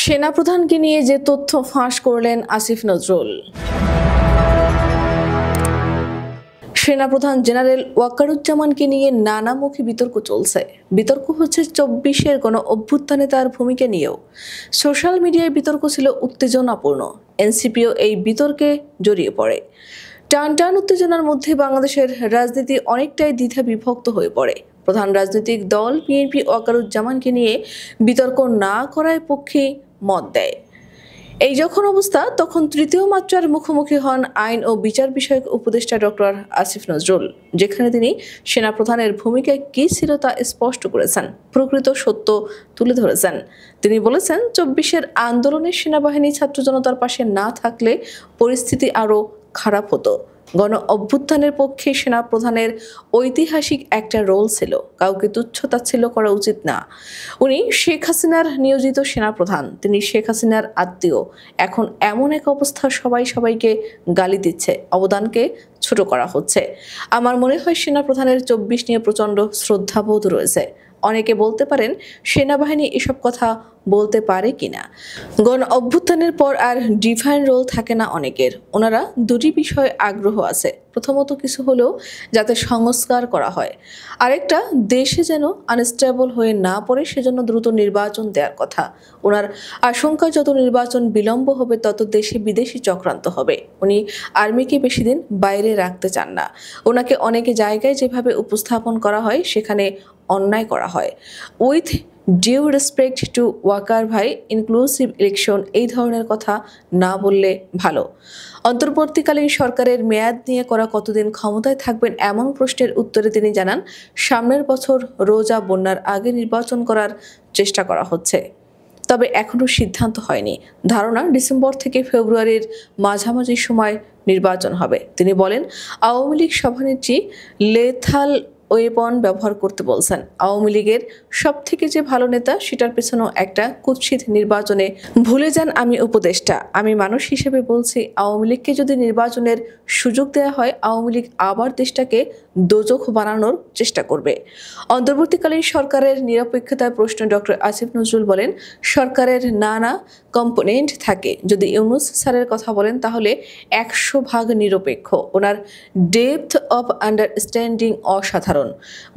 সেনাপ্রধানকে নিয়ে যে তথ্য ফাঁস করলেন আসিফ নজরুল। সেনাপ্রধান জেনারেল ওয়াকারুজ্জামানকে নিয়ে নানামুখী বিতর্ক চলছে। বিতর্ক হচ্ছে 24-এর গণ অভ্যুত্থানে তার ভূমিকা নিয়েও। সোশ্যাল মিডিয়ায় বিতর্ক ছিল উত্তেজনাপূর্ণ। এনসিপিও এই বিতর্কে জড়িয়ে পড়ে। টান উত্তেজনার মধ্যে বাংলাদেশের রাজনীতি অনেকটাই দ্বিধা বিভক্ত হয়ে পড়ে। প্রধান রাজনৈতিক দল বিএনপি ওয়াকারুজ্জামানকে নিয়ে বিতর্ক না করার পক্ষে মত দেয়। এই যখন অবস্থা, তখন তৃতীয় মাত্রার মুখোমুখি হন আইন ও বিচার বিষয়ক উপদেষ্টা ডক্টর আসিফ নজরুল, যেখানে তিনি সেনাপ্রধানের ভূমিকা কী ছিল তা স্পষ্ট করেছেন, প্রকৃত সত্য তুলে ধরেছেন। তিনি বলেছেন, 24-এর আন্দোলনে সেনাবাহিনী ছাত্র জনতার পাশে না থাকলে পরিস্থিতি আরও খারাপ হতো। গণ অভ্যুত্থানের পক্ষে সেনাপ্রধানের ঐতিহাসিক একটা রোল ছিল, কাউকে তুচ্ছ-তাচ্ছিল্য করা উচিত না। উনি শেখ হাসিনার নিয়োজিত সেনাপ্রধান, তিনি শেখ হাসিনার আত্মীয়। এখন এমন এক অবস্থা, সবাইকে গালি দিচ্ছে, অবদানকে ছোট করা হচ্ছে। আমার মনে হয় সেনাপ্রধানের 24 নিয়ে প্রচণ্ড শ্রদ্ধাবোধ রয়েছে। অনেকে বলতে পারেন সেনাবাহিনী এসব কথা বলতে পারে কিনা। গণ অভ্যুত্থানের পর আর ডিফাইন রোল থাকে না অনেকের। ওনারা দুটি বিষয়ে আগ্রহ আছে। প্রথমত, কিছু হলেও যাতে সংস্কার করা হয়, আরেকটা দেশে যেন আনস্টেবল হয়ে না পড়ে, সেজন্য দ্রুত নির্বাচন দেওয়ার কথা। ওনার আশঙ্কা, যত নির্বাচন বিলম্ব হবে তত দেশে বিদেশি চক্রান্ত হবে। উনি আর্মিকে বেশি দিন বাইরে রাখতে চান না। ওনাকে অনেক জায়গায় যেভাবে উপস্থাপন করা হয় সেখানে অন্যায় করা হয়। With due respect to Waqar ভাই, ইনক্লুসিভ ইলেকশন, এই ধরনের কথা না বললে ভালো। অন্তর্বর্তীকালীন সরকারের মেয়াদ নিয়ে করা কতদিন ক্ষমতায় থাকবেন এমন প্রশ্নের উত্তরে তিনি জানান, সামনের বছর রোজা বন্যার আগে নির্বাচন করার চেষ্টা করা হচ্ছে, তবে এখনও সিদ্ধান্ত হয়নি। ধারণা ডিসেম্বর থেকে ফেব্রুয়ারির মাঝামাঝি সময় নির্বাচন হবে। তিনি বলেন, আওয়ামী লীগ সভানেত্রী লেথাল ওয়েপন ব্যবহার করতে বলছেন। আওয়ামী লীগের সব থেকে যে ভালো নেতা, সেটার পেছনেও একটা কুৎসিত নির্বাচনে ভুলে যান আমি উপদেষ্টা। আমি মানুষ হিসেবে বলছি, আওয়ামী লীগকে যদি নির্বাচনের সুযোগ দেওয়া হয়, আওয়ামী লীগ আবার দেশটাকে দোজখ বানানোর চেষ্টা করবে। অন্তর্বর্তীকালীন সরকারের নিরপেক্ষতার প্রশ্নে ডক্টর আসিফ নজরুল বলেন, সরকারের নানা কম্পোনেন্ট থাকে। যদি ইউনূস স্যারের কথা বলেন তাহলে 100% নিরপেক্ষ। ওনার ডেপথ অফ আন্ডারস্ট্যান্ডিং অসাধারণ।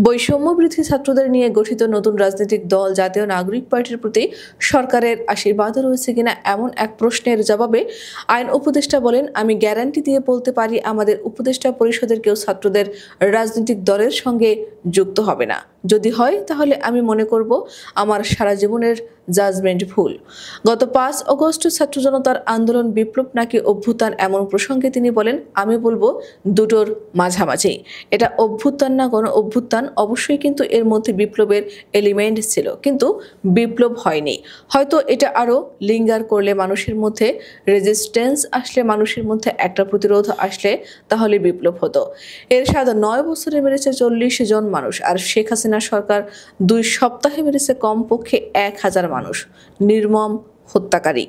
বৈষম্যবৃদ্ধি ছাত্রদের নিয়ে গঠিত নতুন রাজনৈতিক দল জাতীয় নাগরিক পার্টির প্রতি সরকারের আশীর্বাদ রয়েছে কিনা এমন এক প্রশ্নের জবাবে আইন উপদেষ্টা বলেন, আমি গ্যারান্টি দিয়ে বলতে পারি, আমাদের উপদেষ্টা পরিষদের কেউ ছাত্রদের রাজনৈতিক দলের সঙ্গে যুক্ত হবে না। যদি হয় তাহলে আমি মনে করব আমার সারা জীবনের জাজমেন্ট ভুল। গত 5 আগস্ট ছাত্র জনতার আন্দোলন বিপ্লব নাকি অভ্যুত্থান, এমন প্রসঙ্গে তিনি বলেন, আমি বলবো দুটোর মাঝামাঝি। এটা অভ্যুত্থান না গণ অভ্যুত্থান অবশ্যই, কিন্তু এর মধ্যে বিপ্লবের এলিমেন্ট ছিল, কিন্তু বিপ্লব হয়নি। হয়তো এটা আরও লিঙ্গার করলে, মানুষের মধ্যে রেজিস্ট্যান্স আসলে, মানুষের মধ্যে একটা প্রতিরোধ আসলে তাহলে বিপ্লব হতো। এর সাথে 9 বছরে মেরেছে 40 জন মানুষ, আর শেখ হাসিনা সরকার 2 সপ্তাহে মেরেছে কমপক্ষে 1000 মানুষ। নির্মম হত্যাকারী।